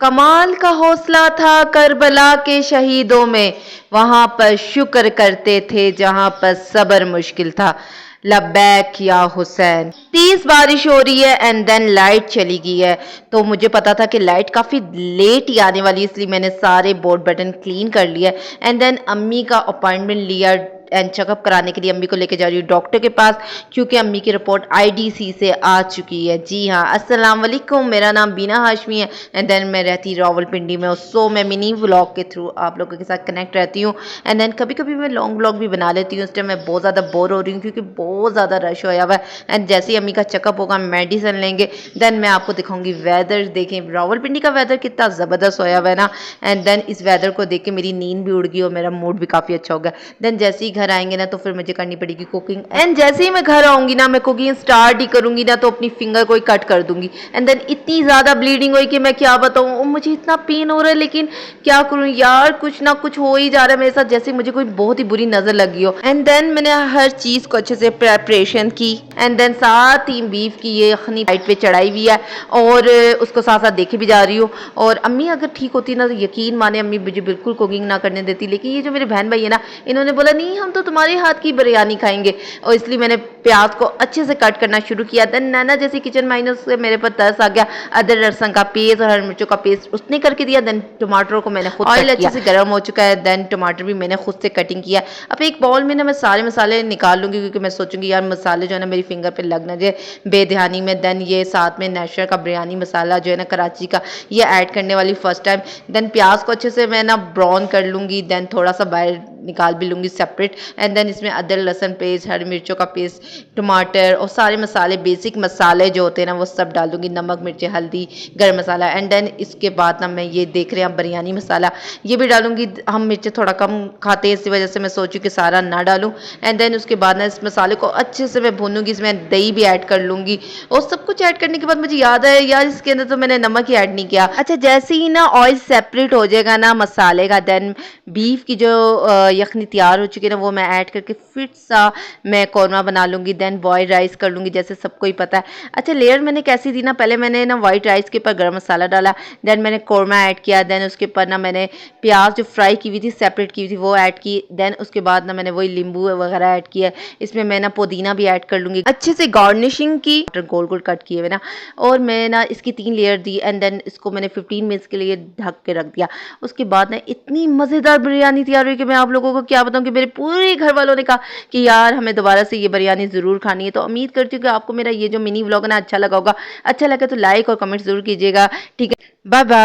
कमाल का हौसला था करबला के शहीदों में, वहां पर शुक्र करते थे जहां पर सब्र मुश्किल था। लब्बैक या हुसैन। तेज बारिश हो रही है एंड देन लाइट चली गई है। तो मुझे पता था कि लाइट काफ़ी लेट ही आने वाली है, इसलिए मैंने सारे बोर्ड बटन क्लीन कर लिया एंड देन अम्मी का अपॉइंटमेंट लिया एंड चेकअप कराने के लिए अम्मी को लेके जा रही हूँ डॉक्टर के पास, क्योंकि अम्मी की रिपोर्ट आईडीसी से आ चुकी है। जी हाँ, अस्सलाम वालेकुम, मेरा नाम बीना हाशमी है एंड देन मैं रहती रावलपिंडी में। सो मैं मिनी व्लॉग के थ्रू आप लोगों के साथ कनेक्ट रहती हूँ एंड देन कभी कभी मैं लॉन्ग व्लॉग भी बना लेती हूँ। इस टाइम मैं बहुत ज़्यादा बोर हो रही हूँ क्योंकि बहुत ज़्यादा रश होया हुआ है एंड जैसे ही अम्मी का चेकअप होगा, मेडिसिन लेंगे, देन मैं आपको दिखाऊंगी वेदर। देखें रावलपिंडी का वेदर कितना ज़बरदस्त होया हुआ है ना। एंड देन इस वेदर को देख के मेरी नींद भी उड़ गई और मेरा मूड भी काफ़ी अच्छा हो गया। देन जैसे ही घर आएंगे ना तो फिर मुझे करनी पड़ेगी कुकिंग एंड जैसे ही मैं घर आऊंगी ना, मैं कुकिंग स्टार्ट ही करूंगी ना तो अपनी फिंगर को ही कट कर दूंगी एंड देन इतनी ज़्यादा ब्लीडिंग हुई कि मैं क्या बताऊँ। मुझे इतना पेन हो रहा है लेकिन क्या करूँ यार, कुछ ना कुछ हो ही जा रहा है मेरे साथ, जैसे मुझे कोई बहुत ही बुरी नज़र लगी हो। एंड देन मैंने हर चीज़ को अच्छे से प्रेपरेशन की एंड देन साथ ही बीफ की ये यखनी लाइट पे चढ़ाई हुई है और उसको साथ साथ देखे भी जा रही हूँ। और अम्मी अगर ठीक होती ना तो यकीन माने अम्मी मुझे बिल्कुल कुकिंग ना करने देती, लेकिन ये जो मेरे बहन भाई है ना, इन्होंने बोला नहीं हम तो तुम्हारे हाथ की बिरयानी खाएंगे, और इसलिए मैंने प्याज को अच्छे से कट करना शुरू किया। देन नैना जैसी किचन माइनर से मेरे पर तरस आ गया, अदरक लहसुन का पेस्ट और हरी मिर्चों का पेस्ट उसने करके दिया। देन टमाटरों को मैंने खुद ऑयल अच्छे से गर्म हो चुका है, देन टमाटर भी मैंने खुद से कटिंग किया। अब एक बाउल में ना मैं सारे मसाले निकाल लूंगी क्योंकि मैं सोचूंगी यार मसाले जो है ना मेरी फिंगर पे लग ना जाए बेध्यानी में। देन ये साथ में नेशर का बिरयानी मसाला जो है ना कराची का, ये ऐड करने वाली फर्स्ट टाइम। देन प्याज को अच्छे से मैं ना ब्राउन कर लूंगी, देन थोड़ा सा बाहर निकाल भी लूंगी सेपरेट एंड देन इसमें अदरक लहसुन पेस्ट, हरी मिर्चों का पेस्ट, टमाटर और सारे मसाले बेसिक मसाले जो होते हैं ना वो सब डाल दूंगी, नमक मिर्ची हल्दी गर्म मसाला। एंड देन इसके बाद ना मैं ये देख रहे हैं बिरयानी मसाला ये भी डालूंगी। हम मिर्ची थोड़ा कम खाते हैं इसी वजह से मैं सोचूं कि सारा ना डालूं। एंड देन उसके बाद ना इस मसाले को अच्छे से मैं भूनूंगी, इसमें दही भी ऐड कर लूंगी और सब कुछ ऐड करने के बाद मुझे याद आया यार इसके अंदर तो मैंने नमक ही ऐड नहीं किया। अच्छा जैसे ही ना ऑयल सेपरेट हो जाएगा ना मसाले का, देन बीफ की जो यखनी तैयार हो चुकी है ना वो मैं ऐड करके फिर सा मैं कौरमा बना लूँगी। देन बॉयल राइस कर लूँगी जैसे सबको ही पता है। अच्छा लेयर मैंने कैसी दी ना, पहले मैंने ना वाइट राइस के ऊपर गर्म मसाला डाला, देन मैंने कौरमा ऐड किया, देन उसके ऊपर ना मैंने प्याज जो फ्राई की हुई थी सेपरेट की हुई थी वो ऐड की, देन उसके बाद ना मैंने वही नींबू वगैरह ऐड किया। इसमें मैं ना पुदीना भी ऐड कर लूँगी, अच्छे से गार्निशिंग की, गोल गोल कट किए हुए ना, और मैं ना इसकी 3 लेयर दी एंड देन इसको मैंने 15 मिनट्स के लिए ढक के रख दिया। उसके बाद ना इतनी मज़ेदार बिरयानी तैयार हुई कि मैं आप लोगों को क्या बताऊं कि मेरे पूरे घर वालों ने कहा कि यार हमें दोबारा से ये बिरयानी ज़रूर खानी है। तो उम्मीद करती हूँ कि आपको मेरा ये जो मिनी व्लॉग है ना अच्छा लगा होगा। अच्छा लगा तो लाइक और कमेंट ज़रूर कीजिएगा। ठीक है, बाय बाय।